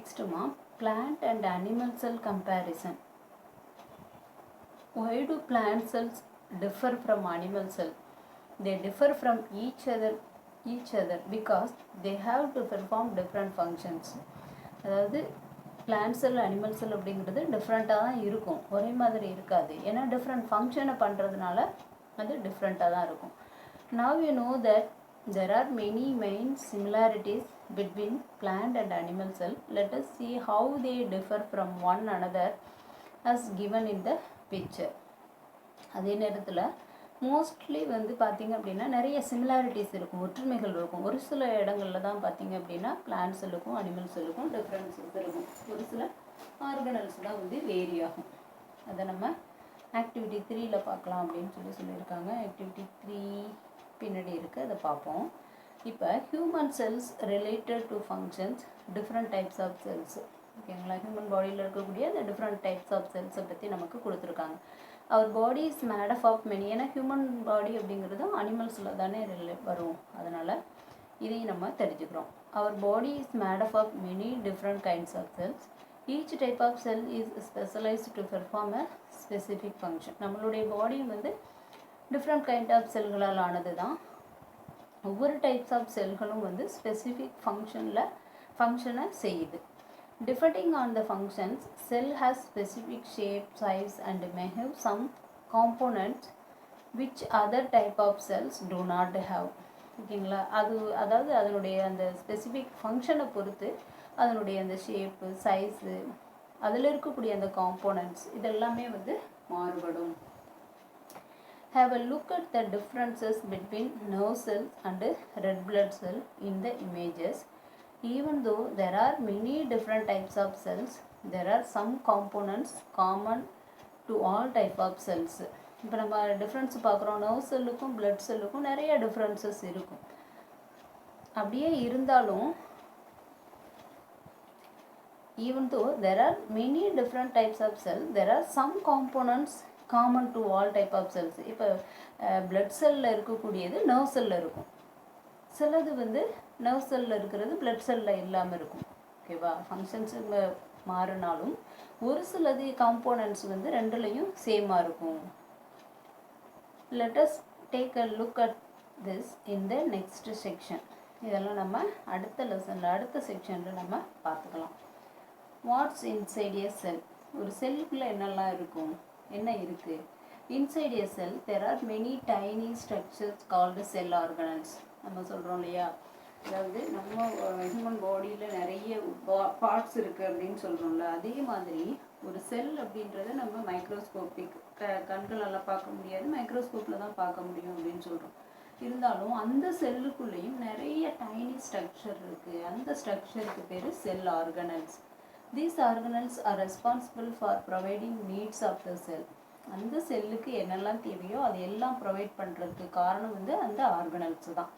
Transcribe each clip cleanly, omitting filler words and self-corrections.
Next, plant and animal cell comparison. Why do plant cells differ from animal cells? They differ from each other because they have to perform different functions. அதாவது plant cell animal செல் அப்படிங்கிறது டிஃப்ரெண்ட்டாக தான் இருக்கும், ஒரே மாதிரி இருக்காது. ஏன்னா different ஃபங்க்ஷனை பண்ணுறதுனால அது டிஃப்ரெண்ட்டாக தான் இருக்கும். Now you know that there are many main similarities between plant and animal cell. Let us see how they differ from one another as given in the picture. அதே நேரத்தில் மோஸ்ட்லி வந்து பார்த்திங்க அப்படின்னா நிறைய சிமிலாரிட்டிஸ் இருக்கும், ஒற்றுமைகள் இருக்கும். ஒரு சில இடங்களில் தான் பார்த்திங்க அப்படின்னா பிளான்ட் செல்லுக்கும் அனிமல் செல்லுக்கும் டிஃப்ரென்சஸ் இருக்கும். ஒரு சில ஆர்கனல்ஸ் தான் வந்து வேரி ஆகும். அதை நம்ம ஆக்டிவிட்டி 3ல் பார்க்கலாம் அப்படின்னு சொல்லியிருக்காங்க. ஆக்டிவிட்டி 3 பின்னாடி இருக்குது, அதை பார்ப்போம். இப்போ human cells related to functions, different types of cells. ஓகேங்களா? ஹியூமன் பாடியில் இருக்கக்கூடிய அந்த டிஃப்ரெண்ட் டைப்ஸ் ஆஃப் செல்ஸை பற்றி நமக்கு கொடுத்துருக்காங்க. Our body is made up of many. ஏன்னா ஹியூமன் பாடி அப்படிங்கிறது அனிமல்ஸில் தானே வரும், அதனால் இதையும் நம்ம தெரிஞ்சுக்கிறோம். Our body is made up of many different kinds of cells. Each type of cell is specialised to perform a specific function. நம்மளுடைய பாடி வந்து டிஃப்ரெண்ட் கைண்ட் ஆஃப் செல்களால் ஆனது தான். ஒவ்வொரு டைப்ஸ் ஆஃப் செல்களும் வந்து ஸ்பெசிஃபிக் ஃபங்க்ஷனை செய்யுது. Depending on the functions, cell has specific shape, size and may have some components which other type of cells do not have. ஓகேங்களா? அதாவது அதனுடைய அந்த ஸ்பெசிஃபிக் ஃபங்க்ஷனை பொறுத்து அதனுடைய அந்த ஷேப்பு, சைஸு, அதில் இருக்கக்கூடிய அந்த காம்போனன்ட்ஸ் இதெல்லாமே வந்து மாறுபடும். Have a look at the differences between nerve cells and red blood cell in the images. Even though there are many different types of cells, there are some components common to all type of cells. இப்போ நம்ம difference பார்க்குறோம், nerve செல்லுக்கும் blood செல்லுக்கும் நிறைய differences இருக்கும். அப்படியே இருந்தாலும் even though there are many different types of cells, there are some components common to all type of cells. இப்போ blood செல்லில் இருக்கக்கூடியது நர்வ் செல்லில் இருக்கும், சிலது வந்து நர்வ் செல்லில் இருக்கிறது பிளட் செல்லில் இல்லாமல் இருக்கும். ஓகேவா? ஃபங்க்ஷன்ஸு மாறினாலும் ஒரு சிலது காம்போனன்ட்ஸ் வந்து ரெண்டுலேயும் சேமாக இருக்கும். Let us take a look at this in the next section. இதெல்லாம் நம்ம அடுத்த லெசனில் அடுத்த செக்ஷனில் நம்ம பார்த்துக்கலாம். வாட்ஸ் இன்சைட் எ செல்? ஒரு செல்லுக்குள்ளே என்னெல்லாம் இருக்கும், என்ன இருக்குது? Inside a sell there are many tiny structures called cell organelles. நம்ம சொல்கிறோம் இல்லையா, அதாவது நம்ம ஹியூமன் பாடியில் நிறைய பார்ட்ஸ் இருக்குது அப்படின்னு சொல்கிறோம்ல, அதே மாதிரி ஒரு செல் அப்படின்றத நம்ம மைக்ரோஸ்கோப்பிக் கண்களால் பார்க்க முடியாது, மைக்ரோஸ்கோப்பில் தான் பார்க்க முடியும் அப்படின்னு சொல்கிறோம். இருந்தாலும் அந்த செல்லுக்குள்ளேயும் நிறைய டைனி ஸ்ட்ரக்சர் இருக்குது. அந்த ஸ்ட்ரக்சருக்கு பேர் cell organelles. These organelles are responsible for providing needs of the cell. அந்த செல்லுக்கு என்னெல்லாம் தேவையோ அது எல்லாம் ப்ரொவைட் பண்ணுறதுக்கு காரணம் வந்து அந்த ஆர்கனல்ஸ் தான்.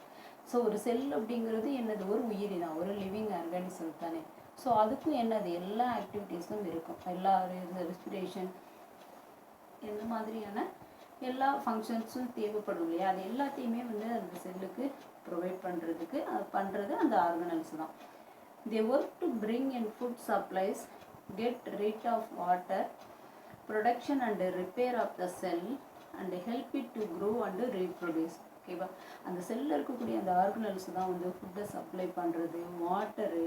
ஸோ ஒரு செல் அப்படிங்கிறது என்னது, ஒரு உயிரி தான், ஒரு லிவிங் ஆர்கானிசம் தானே. ஸோ அதுக்கும் என்னது எல்லா ஆக்டிவிட்டீஸும் இருக்கும், எல்லா ரெஸ்பிரேஷன் எந்த மாதிரியான எல்லா ஃபங்க்ஷன்ஸும் தேவைப்படும் இல்லையா, அது எல்லாத்தையுமே வந்து அந்த செல்லுக்கு ப்ரொவைட் பண்ணுறதுக்கு அது பண்ணுறது அந்த ஆர்கனல்ஸ் தான். They work to bring in food supplies, get rid of water, production and repair of the cell and help it to grow and reproduce. ஓகேவா? அந்த செல்லில் இருக்கக்கூடிய அந்த ஆர்கனல்ஸ் தான் வந்து ஃபுட்டை சப்ளை பண்ணுறது, வாட்டரு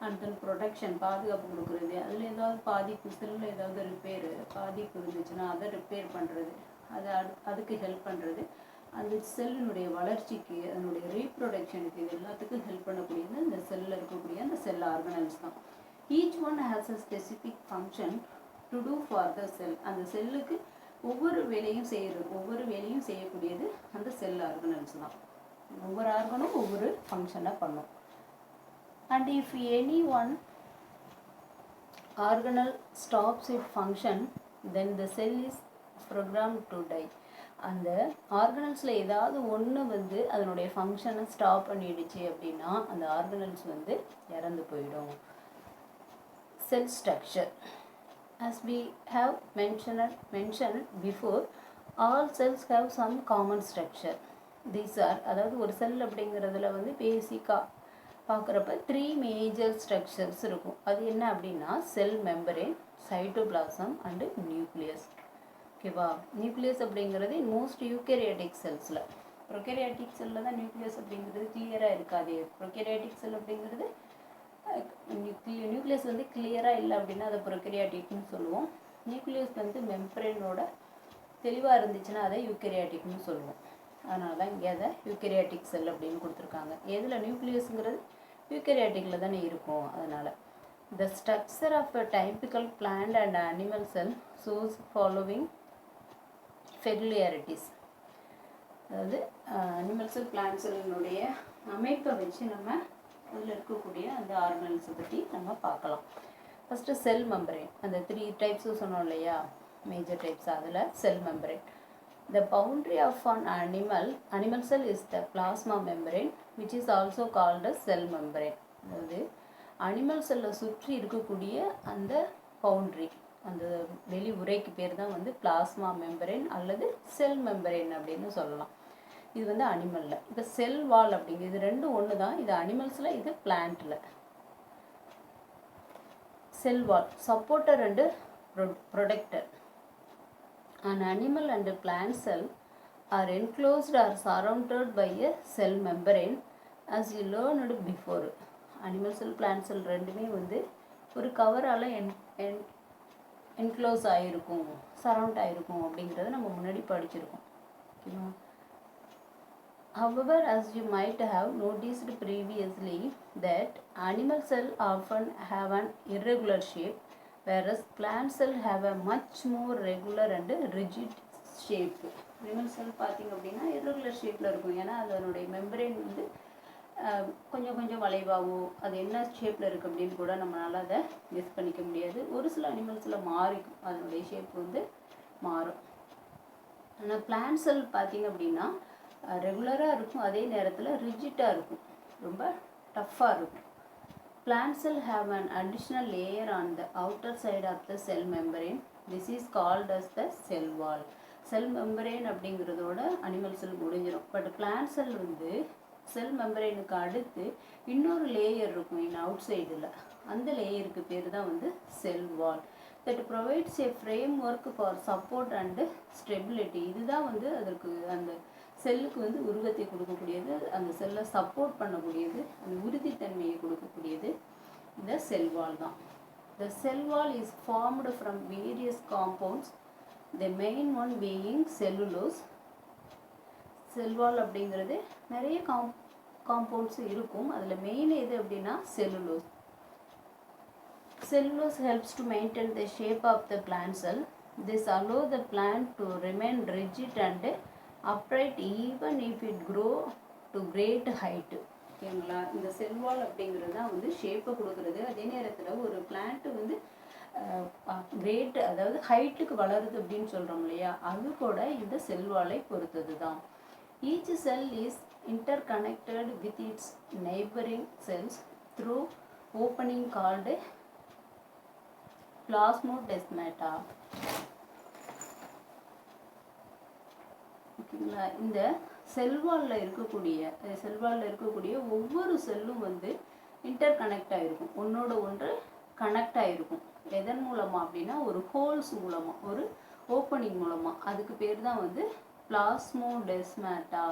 அண்ட் தென் ப்ரொடக்ஷன் பாதுகாப்பு கொடுக்குறது, அதில் ஏதாவது பாதிப்பு செல்லில் ஏதாவது ரிப்பேரு பாதிப்பு இருந்துச்சுன்னா அதை ரிப்பேர் பண்ணுறது, அதுக்கு ஹெல்ப் பண்ணுறது, அந்த செல்லினுடைய வளர்ச்சிக்கு அதனுடைய ரீப்ரொடக்ஷனுக்கு இது எல்லாத்துக்கும் ஹெல்ப் பண்ணக்கூடியது இந்த செல்லில் இருக்கக்கூடிய அந்த செல் ஆர்கனல்ஸ் தான். Each one has a specific function to do for the cell. அந்த செல்லுக்கு ஒவ்வொரு வேலையும் செய்யக்கூடியது அந்த செல் ஆர்கனல்ஸ் தான். ஒவ்வொரு ஆர்கனும் ஒவ்வொரு ஃபங்க்ஷனை பண்ணும். And if any one organelle stops it function then the cell is program to die. அந்த ஆர்கனல்ஸில் ஏதாவது ஒன்று வந்து அதனுடைய ஃபங்க்ஷனை ஸ்டாப் பண்ணிடுச்சு அப்படின்னா அந்த ஆர்கனல்ஸ் வந்து இறந்து போயிடும். செல் structure. As we have mentioned before, all cells have some common structure. These are, அதாவது ஒரு செல் அப்படிங்கிறதுல வந்து பேசிக்காக பார்க்குறப்ப 3 மேஜர் ஸ்ட்ரக்சர்ஸ் இருக்கும். அது என்ன அப்படின்னா செல் மெம்பரேன், சைட்டோபிளாசம் அண்டு நியூக்ளியஸ். ஓகேவா? நியூக்ளியஸ் அப்படிங்கிறது மோஸ்ட் யூகேரியாட்டிக் செல்ஸில், ப்ரொகேரியாட்டிக் செல்லில் தான் நியூக்ளியஸ் அப்படிங்கிறது கிளியராக இருக்காது. ப்ரொகேரியாட்டிக் செல் அப்படிங்கிறது நியூக்ளியஸ் வந்து கிளியராக இல்லை அப்படின்னா அதை ப்ரொகேரியாட்டிக்னு சொல்லுவோம். நியூக்ளியஸ் வந்து மெம்பரேனோட தெளிவாக இருந்துச்சுன்னா அதை யூகேரியாட்டிக்னு சொல்லுவோம். அதனால தான் இங்கே அதை யூகேரியாட்டிக் செல் அப்படின்னு கொடுத்துருக்காங்க. எதில் நியூக்ளியஸுங்கிறது யூகேரியாட்டிக்கில் தானே இருக்கும். அதனால் the structure of a typical plant and animal cell shows following peculiarities. அதாவது அனிமல் செல் பிளான்ட் செல்லினுடைய அமைப்பை வச்சு நம்ம அதில் இருக்கக்கூடிய அந்த ஆர்கனல்ஸை பற்றி நம்ம பார்க்கலாம். ஃபஸ்ட்டு செல் மெம்பரேன், அந்த 3 டைப்ஸும் சொன்னோம் இல்லையா, மேஜர் டைப்ஸ். அதில் செல் membrane, the boundary of an animal cell is the plasma membrane which is also called as cell membrane. அதாவது அனிமல் செல்லை சுற்றி இருக்கக்கூடிய அந்த பவுண்ட்ரி, அந்த வெளி உரைக்கு பேர் தான் வந்து பிளாஸ்மா மெம்பரேன் அல்லது செல் மெம்பரேன் அப்படின்னு சொல்லலாம். இது வந்து அனிமலில். இப்போ செல் வால் அப்படிங்கிறது இது ரெண்டும் ஒன்று தான். இது அனிமல்ஸில், இது பிளான்ட்டில். Cell wall supporter and protector. An animal and a plant cell are enclosed or surrounded by a cell membrane as you learned before. Animal sell plant செல் ரெண்டுமே வந்து ஒரு கவரால் என்க்ளோஸ் ஆகிருக்கும், சரவுண்ட் ஆகிருக்கும் அப்படிங்கிறத நம்ம முன்னாடி படிச்சிருக்கோம். ஓகேவா? However, as you might have noticed previously that animal cell often have an irregular shape, whereas plant cell have a much more regular and rigid shape. Animal செல் பார்த்திங்க அப்படின்னா irregular ஷேப்பில் இருக்கும். ஏன்னா அதனுடைய மெம்பரேன் வந்து கொஞ்சம் கொஞ்சம் வளைவாகவோ அது என்ன ஷேப்பில் இருக்குது அப்படின்னு கூட நம்மளால் அதை கெஸ் பண்ணிக்க முடியாது. ஒரு சில அனிமல்ஸில் மாறிக்கும், அதனுடைய ஷேப் வந்து மாறும். ஆனால் பிளான்ட் செல் பார்த்திங்க அப்படின்னா ரெகுலராக இருக்கும், அதே நேரத்தில் ரிஜிட்டாக இருக்கும், ரொம்ப டஃப்பாக இருக்கும். Plant cell have an additional layer on the outer side of the cell membrane. This is called as the cell wall. Cell membrane அப்படிங்கிறதோட அனிமல் செல் முடிஞ்சிடும். பட் பிளான்ட் செல் வந்து செல் மெம்பரேனுக்கு அடுத்து இன்னொரு லேயர் இருக்கும் இன் அவுட் சைடில். அந்த லேயருக்கு பேர் தான் வந்து cell wall. That provides a framework for support and stability. இதுதான் வந்து அதற்கு அந்த செல்லுக்கு வந்து உருவத்தை கொடுக்கக்கூடியது, அந்த செல்லை சப்போர்ட் பண்ணக்கூடியது, அந்த உறுதித்தன்மையை கொடுக்கக்கூடியது இந்த செல் வால் தான். The cell wall is formed from various compounds, the main one being cellulose. செல் வால் அப்படிங்கிறது நிறைய காம்பவுண்ட்ஸ் இருக்கும். அதில் மெயின் எது அப்படின்னா cellulose. Cellulose helps to maintain the shape of the plant cell. This allows the plant to remain rigid and upright even if it grow to great height. ஓகேங்களா? இந்த செல் வால் அப்படிங்கிறது தான் வந்து ஷேப்பை கொடுக்குறது. அதே நேரத்தில் ஒரு பிளான்ட் வந்து கிரேட், அதாவது ஹைட்டுக்கு வளருது அப்படின்னு சொல்கிறோம் இல்லையா, அது கூட இந்த செல் வாலை பொறுத்தது தான். Each cell is interconnected with its neighboring cells through opening called plasmodesmata. ஓகேங்களா? இந்த செல்வாலில் இருக்கக்கூடிய ஒவ்வொரு செல்லும் வந்து இன்டர் கனெக்ட் ஆகிருக்கும், ஒன்றோட ஒன்று கனெக்ட் ஆகிருக்கும். எதன் மூலமாக அப்படின்னா ஒரு ஹோல்ஸ் மூலமாக, ஒரு ஓப்பனிங் மூலமாக. அதுக்கு பேர் தான் வந்து பிளாஸ்மோடெஸ்மேட்டா.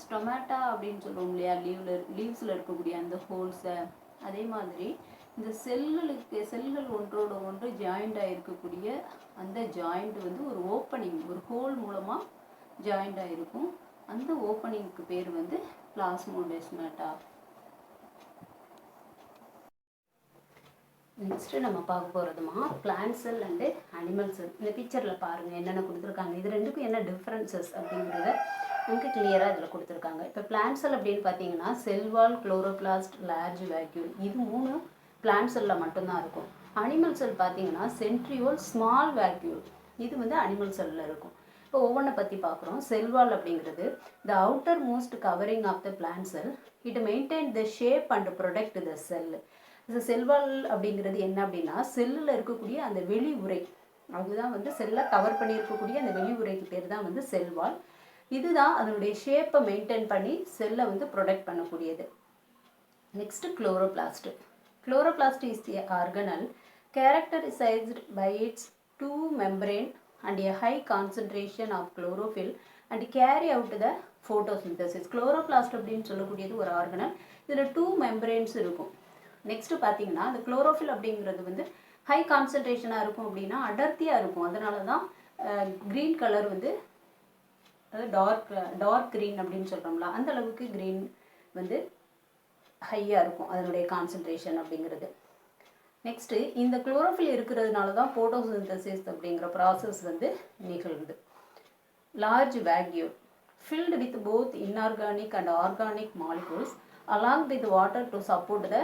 ஸ்டொமேட்டா அப்படின்னு சொல்லுவோம் இல்லையா, லீவ்ஸில் இருக்கக்கூடிய அந்த ஹோல்ஸை. அதே மாதிரி இந்த செல்கள் ஒன்றோட ஒன்று ஜாயிண்டாக இருக்கக்கூடிய அந்த ஜாயிண்ட் வந்து ஒரு ஓப்பனிங், ஒரு ஹோல் மூலமாக ஜாயிண்டாக இருக்கும். அந்த ஓப்பனிங்க்கு பேர் வந்து பிளாஸ்மோடெஸ்மேட்டா. நெக்ஸ்ட்டு நம்ம பார்க்க போகிறதுமா plant cell and animal cell. இந்த பிக்சரில் பாருங்கள் என்னென்ன கொடுத்துருக்காங்க, இது ரெண்டுக்கும் என்ன டிஃப்ரென்சஸ் அப்படிங்கிறத நமக்கு கிளியராக இதில் கொடுத்துருக்காங்க. இப்போ பிளான்ட் செல் அப்படின்னு பார்த்தீங்கன்னா செல்வால், குளோரோபிளாஸ்ட், லார்ஜ் வேக்யூல், இது 3 பிளான்ட் செல்லில் மட்டும்தான் இருக்கும். அனிமல் செல் பார்த்தீங்கன்னா சென்ட்ரியோல், ஸ்மால் வேக்யூல், இது வந்து அனிமல் செல்லில் இருக்கும். இப்போ ஒவ்வொன்றை பற்றி பார்க்குறோம். செல்வால் அப்படிங்கிறது the outermost covering of the plant cell, it maintain the shape and protect the cell. இந்த செல்வால் அப்படிங்கிறது என்ன அப்படின்னா செல்லில் இருக்கக்கூடிய அந்த வெளி உரை, அதுதான் வந்து செல்லை கவர் பண்ணி இருக்கக்கூடிய அந்த வெளி உரைக்கு பேர் தான் வந்து செல்வால். இதுதான் அதனுடைய ஷேப்பை மெயின்டைன் பண்ணி செல்லை வந்து ப்ரொடெக்ட் பண்ணக்கூடியது. Next, chloroplast. Chloroplast is the organelle characterized by its two membrane and a high concentration of chlorophyll and carry out the photosynthesis. Chloroplast அப்படின்னு சொல்லக்கூடியது ஒரு ஆர்கனல். இதில் 2 membranes இருக்கும். நெக்ஸ்ட் பார்த்தீங்கன்னா அந்த குளோரோஃபில் அப்படிங்கிறது வந்து ஹை கான்சன்ட்ரேஷனாக இருக்கும் அப்படின்னா அடர்த்தியாக இருக்கும். அதனால தான் க்ரீன் கலர் வந்து அதாவது டார்க் க்ரீன் அப்படின்னு சொல்கிறோம்ல, அந்த அளவுக்கு க்ரீன் வந்து ஹையாக இருக்கும் அதனுடைய கான்சன்ட்ரேஷன் அப்படிங்கிறது. நெக்ஸ்ட்டு இந்த குளோரோஃபில் இருக்கிறதுனால தான் போட்டோசிந்தசிஸ் அப்படிங்கிற ப்ராசஸ் வந்து நிகழ்ந்து. Large vacuole filled with both inorganic and organic molecules along with water to support the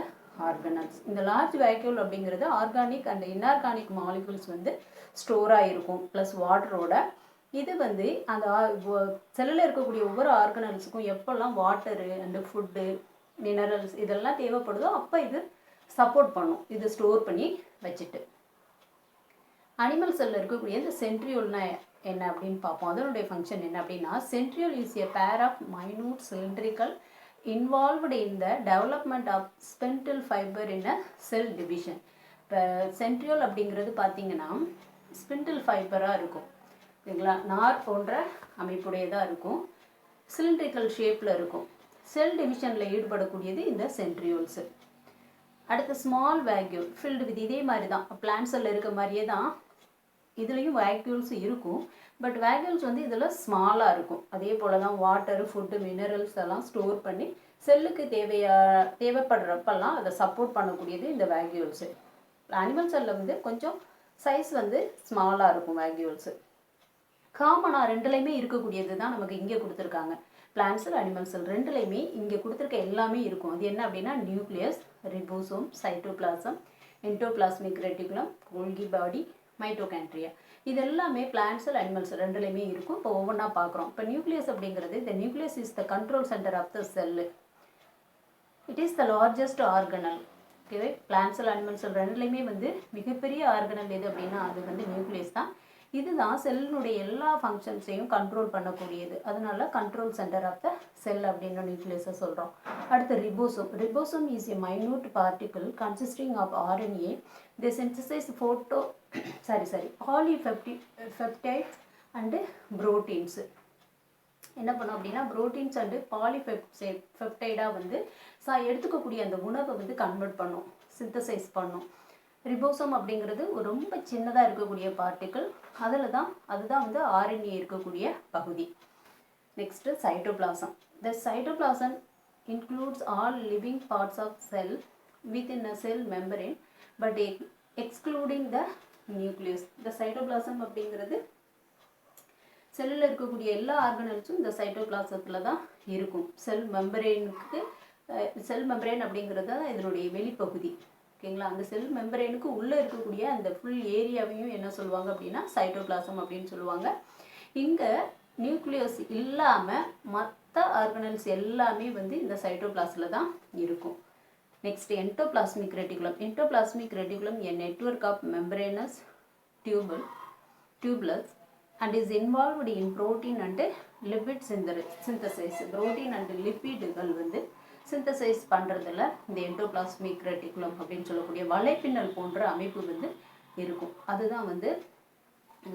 organelles. இந்த லார்ஜ் வேக்யூல் அப்படிங்கிறது ஆர்கானிக் அண்ட் இன்ஆர்கானிக் மாலிகூல்ஸ் வந்து ஸ்டோராக இருக்கும் ப்ளஸ் வாட்டரோட. இது வந்து அந்த செல்லில் இருக்கக்கூடிய ஒவ்வொரு ஆர்கனல்ஸுக்கும் எப்போல்லாம் வாட்டரு அண்டு ஃபுட்டு மினரல்ஸ் இதெல்லாம் தேவைப்படுதோ அப்போ இது சப்போர்ட் பண்ணும், இது ஸ்டோர் பண்ணி வச்சுட்டு. அனிமல் செல்லில் இருக்கக்கூடிய இந்த சென்ட்ரியோல்னா என்ன அப்படின்னு பார்ப்போம். அதனுடைய ஃபங்க்ஷன் என்ன அப்படின்னா, centriole is a pair of minute cylindrical involved in the development of spindle fibre in a cell division. இப்போ சென்ட்ரியோல் அப்படிங்கிறது பார்த்தீங்கன்னா ஸ்பிண்டில் ஃபைபராக இருக்கும், சரிங்களா, நார் போன்ற அமைப்புடையதாக இருக்கும், சிலிண்ட்ரிக்கல் ஷேப்பில் இருக்கும். செல் டிவிஷனில் ஈடுபடக்கூடியது இந்த சென்ட்ரியோல்ஸு. அடுத்து ஸ்மால் வேக்யூல் ஃபில்டு வித் இதே மாதிரி தான் பிளான்ட் செல்லில் இருக்க மாதிரியே தான் இதுலேயும் வேக்யூல்ஸ் இருக்கும். பட் வேக்யூல்ஸ் வந்து இதில் ஸ்மாலாக இருக்கும். அதே போல் தான் வாட்டரு ஃபுட்டு மினரல்ஸ் எல்லாம் ஸ்டோர் பண்ணி செல்லுக்கு தேவைப்படுறப்பெல்லாம் அதை சப்போர்ட் பண்ணக்கூடியது இந்த வேக்யூல்ஸு. அனிமல் செல்லில் வந்து கொஞ்சம் சைஸ் வந்து ஸ்மாலாக இருக்கும் வேக்யூல்ஸு. காமனாக ரெண்டுலேயுமே இருக்கக்கூடியது தான் நமக்கு இங்கே கொடுத்துருக்காங்க. பிளான்ட் செல் அனிமல் செல் ரெண்டுலேயுமே இங்கே கொடுத்துருக்க எல்லாமே இருக்கும். அது என்ன அப்படின்னா nucleus, ribosome, cytoplasm, endoplasmic reticulum, Golgi body, mitochondria. இது எல்லாமே பிளான்ட் செல் அனிமல் செல் ரெண்டுலேயுமே இருக்கும். இப்போ ஒவ்வொன்றா பார்க்குறோம். இப்போ நியூக்ளியஸ் அப்படிங்கிறது இந்த nucleus is the control centre of the cell. It is the largest organelle. ஓகேவே, பிளான்ட் செல் அனிமல் செல் ரெண்டுலேயுமே வந்து மிகப்பெரிய ஆர்கனல் எது அப்படின்னா அது வந்து நியூக்ளியஸ் தான். இதுதான் செல்லினுடைய எல்லா ஃபங்க்ஷன்ஸையும் கண்ட்ரோல் பண்ணக்கூடியது. அதனால control centre of the cell அப்படின்னு நியூக்ளியஸை சொல்கிறோம். அடுத்து ribosome. Ribosome is a minute particle consisting of RNA. They synthesise polypeptides and proteins. என்ன பண்ணும் அப்படின்னா புரோட்டீன்ஸ் அண்டு பாலிபெப்டைடாக வந்து எடுத்துக்கக்கூடிய அந்த உணவை வந்து கன்வெர்ட் பண்ணும், சிந்தசைஸ் பண்ணும். ரிபோசோம் அப்படிங்கிறது ஒரு ரொம்ப சின்னதாக இருக்கக்கூடிய பார்ட்டிக்கிள். அதுதான் வந்து RNA இருக்கக்கூடிய பகுதி. Next cytoplasm. The cytoplasm includes all living parts of cell within a cell membrane but excluding the nucleus. இந்த சைட்டோபிளாசம் அப்படிங்கிறது செல்லில் இருக்கக்கூடிய எல்லா ஆர்கனல்ஸும் இந்த சைட்டோபிளாசத்தில் தான் இருக்கும். செல் மெம்பரேன் அப்படிங்கிறது தான் இதனுடைய வெளிப்பகுதி. ஓகேங்களா, அந்த செல் மெம்பரேனுக்கு உள்ளே இருக்கக்கூடிய அந்த ஃபுல் ஏரியாவையும் என்ன சொல்லுவாங்க அப்படின்னா சைட்டோபிளாசம் அப்படின்னு சொல்லுவாங்க. இங்கே நியூக்ளியஸ் இல்லாமல் மற்ற ஆர்கனல்ஸ் எல்லாமே வந்து இந்த சைட்டோபிளாஸில் தான் இருக்கும். Next endoplasmic reticulum. Endoplasmic reticulum a network of membranous tubules and is involved in protein and lipid synthesis. Protein and லிப்பிடுகள் வந்து சிந்தசைஸ் பண்ணுறதுல இந்த என்டோபிளாஸ்மிக் ரெட்டிகுலம் அப்படின்னு சொல்லக்கூடிய வலைப்பின்னல் போன்ற அமைப்பு வந்து இருக்கும். அதுதான் வந்து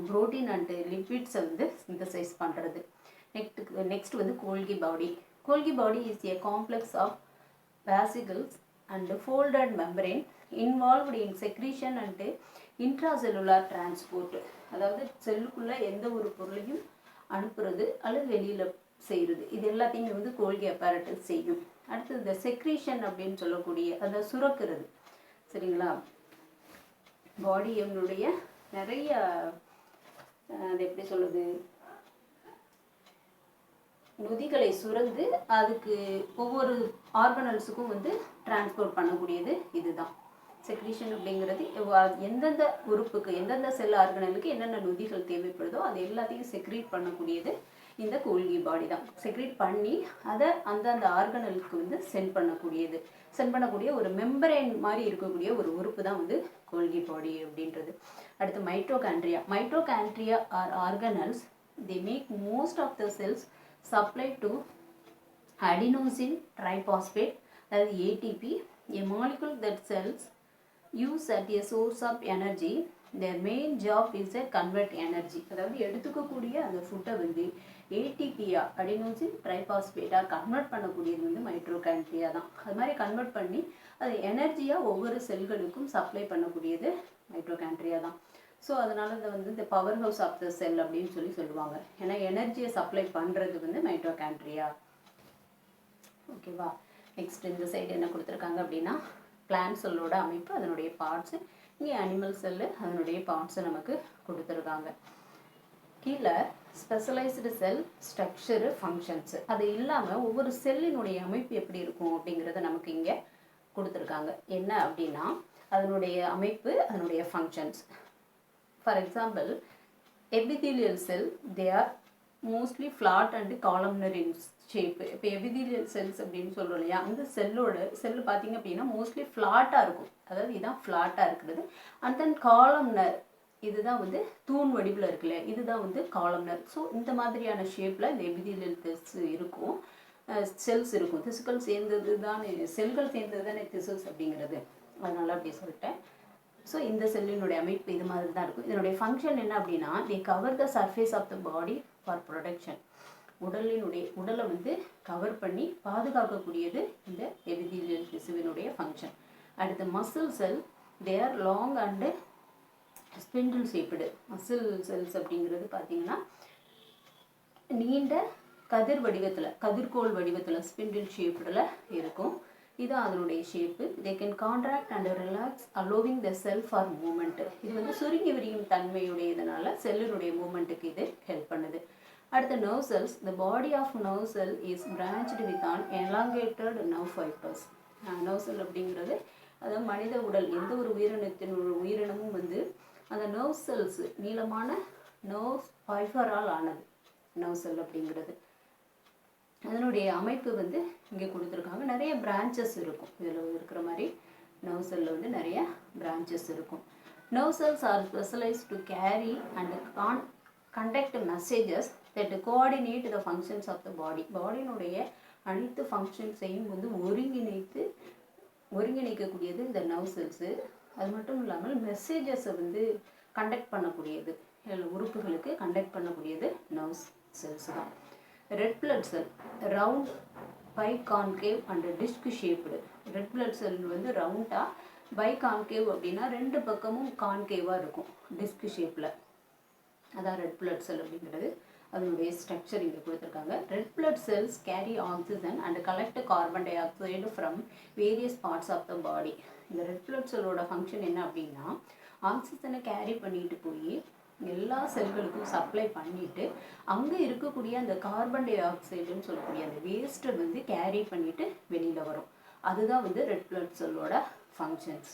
புரோட்டீன் அண்டு லிப்பிட்ஸை வந்து சிந்தசைஸ் பண்ணுறது. நெக்ஸ்ட் வந்து Golgi body. Golgi body is a complex of vesicles and folded membrane involved in secretion and intracellular transport. அதாவது செல்லுக்குள்ளே எந்த ஒரு பொருளையும் அனுப்புறது அல்லது வெளியில் செய்கிறது, இது எல்லாத்தையுமே வந்து கோல்கி அப்பேரட்டஸ் செய்யும். அடுத்தது இந்த செக்ரீஷன் அப்படின்னு சொல்லக்கூடிய அதை சுரக்கிறது, சரிங்களா. பாடியினுடைய நிறைய அது எப்படி சொல்லுது, நொதிகளை சுரந்து அதுக்கு ஒவ்வொரு ஆர்கனல்ஸுக்கும் வந்து டிரான்ஸ்போர்ட் பண்ணக்கூடியது இதுதான் செக்ரீஷன் அப்படிங்கிறது. எந்தெந்த உறுப்புக்கு எந்தெந்த செல் ஆர்கனலுக்கு என்னென்ன நொதிகள் தேவைப்படுதோ அது எல்லாத்தையும் செக்ரீட் பண்ணக்கூடியது இந்த கோல்கி பாடி தான். செக்ரீட் பண்ணி அதை அந்தந்த ஆர்கனலுக்கு வந்து சென்ட் பண்ணக்கூடிய ஒரு மெம்பரேன் மாதிரி இருக்கக்கூடிய ஒரு உறுப்பு தான் வந்து கோல்கி பாடி அப்படின்றது. அடுத்து mitochondria are organelles. they make most of the cells supply to adenosine triphosphate அதாவது ATP a molecule that cells use at a source of energy. Their main job is a convert energy. அதாவது எடுத்துக்கக்கூடிய அந்த ஃபுட்டை வந்து ஏடிபியா adenosine ட்ரைபாஸ்பேட்டா convert பண்ணக்கூடியது வந்து mitochondria தான். அது மாதிரி கன்வெர்ட் பண்ணி அது எனர்ஜியாக ஒவ்வொரு செல்களுக்கும் சப்ளை பண்ணக்கூடியது மைட்டோகாண்ட்ரியா தான். ஸோ அதனால் இதை வந்து இந்த power house of the cell அப்படின்னு சொல்லுவாங்க. ஏன்னா எனர்ஜியை சப்ளை பண்ணுறது வந்து மைட்டோகாண்ட்ரியா. ஓகேவா? நெக்ஸ்ட் இந்த சைடு என்ன கொடுத்துருக்காங்க அப்படின்னா பிளான்ட் செல்லோட அமைப்பு, அதனுடைய பார்ட்ஸு. இங்கே அனிமல் செல்லு, அதனுடைய பார்ட்ஸை நமக்கு கொடுத்துருக்காங்க. கீழே ஸ்பெஷலைஸ்டு செல் ஸ்ட்ரக்சரு ஃபங்க்ஷன்ஸு, அது இல்லாமல் ஒவ்வொரு செல்லினுடைய அமைப்பு எப்படி இருக்கும் அப்படிங்கிறத நமக்கு இங்கே கொடுத்துருக்காங்க. என்ன அப்படின்னா அதனுடைய அமைப்பு, அதனுடைய functions. For example epithelial sell, they are mostly flat and columnar in shape. இப்போ எபிதீலியல் செல்ஸ் அப்படின்னு சொல்கிறோம் இல்லையா, அந்த செல்லு பார்த்தீங்க அப்படின்னா மோஸ்ட்லி ஃப்ளாட்டாக இருக்கும். அதாவது இதுதான் ஃப்ளாட்டாக இருக்கிறது. அண்ட் தென் காலம்னர், இதுதான் வந்து தூண் வடிவில் இருக்குல்ல, இதுதான் வந்து காலம்னர். ஸோ இந்த மாதிரியான ஷேப்பில் இந்த எபிதீலியல் செல்ஸ் இருக்கும், செல்ஸ் இருக்கும். திசுக்கள் சேர்ந்தது தானே, செல்கள் சேர்ந்தது தானே திசுஸ் அப்படிங்கிறது, அதனால் அப்படி சொல்லிட்டேன். ஸோ இந்த செல்லினுடைய அமைப்பு இது மாதிரி தான் இருக்கும். இதனுடைய ஃபங்க்ஷன் என்ன அப்படின்னா they cover the surface of the body for protection. உடலை வந்து கவர் பண்ணி பாதுகாக்கக்கூடியது இந்த எபிதீலியல் திசுவினுடைய ஃபங்க்ஷன். அடுத்து muscle cell, they are long and spindle shaped. Muscle cells அப்படிங்கிறது பார்த்தீங்கன்னா நீண்ட கதிர் வடிவத்தில், கதிர்கோள் வடிவத்தில் ஸ்பிண்டில் ஷேப்டில் இருக்கும். இதுதான் அதனுடைய shape. They can contract and relax allowing the cell for movement. இது வந்து சுருங்கி விரியும் தன்மையுடையதுனால செல்லினுடைய மூமெண்ட்டுக்கு இது ஹெல்ப் பண்ணுது. அடுத்த nerve cells, the body of nerve cell is branched with an elongated nerve fibers. Nerve cell அப்படிங்கிறது அதாவது மனித உடல், எந்த ஒரு உயிரினமும் வந்து அந்த நர்வ் செல்ஸ் நீளமான நர்வ் ஃபைபரால் ஆனது நர்வ் செல் அப்படிங்கிறது. அதனுடைய அமைப்பு வந்து இங்கே கொடுத்துருக்காங்க. நிறைய பிரான்ச்சஸ் இருக்கும். இதில் இருக்கிற மாதிரி நர்வ் செல்லில் வந்து நிறைய பிரான்ச்சஸ் இருக்கும். Nerve cells are specialised to carry and conduct messages that coordinate the functions of the body. பாடியினுடைய அனைத்து ஃபங்க்ஷன்ஸையும் வந்து ஒருங்கிணைக்கக்கூடியது இந்த நர்வ் செல்ஸு. அது மட்டும் இல்லாமல் மெசேஜஸை வந்து கண்டக்ட் பண்ணக்கூடியது, உறுப்புகளுக்கு கண்டக்ட் பண்ணக்கூடியது நர்வ் செல்ஸ் தான். Red blood cell, round biconcave and disk shaped. Red blood cell வந்து ரவுண்டாக, பைகான்கேவ் அப்படின்னா ரெண்டு பக்கமும் கான்கேவாக இருக்கும் டிஸ்க் ஷேப்பில். அதான் ரெட் பிளட் செல் அப்படிங்கிறது. அதனுடைய ஸ்ட்ரக்சர் இங்கே கொடுத்துருக்காங்க. Red blood cells carry oxygen and collect carbon dioxide from various parts of the body. இந்த ரெட் பிளட் செல்லோட ஃபங்க்ஷன் என்ன அப்படின்னா ஆக்சிஜனை கேரி பண்ணிட்டு போய் எல்லா செல்களுக்கும் சப்ளை பண்ணிவிட்டு அங்கே இருக்கக்கூடிய அந்த கார்பன் டை ஆக்சைடுன்னு சொல்லக்கூடிய அந்த வேஸ்ட்டை வந்து கேரி பண்ணிவிட்டு வெளியில் வரும். அதுதான் வந்து ரெட் பிளட் செல்லோட ஃபங்க்ஷன்ஸ்.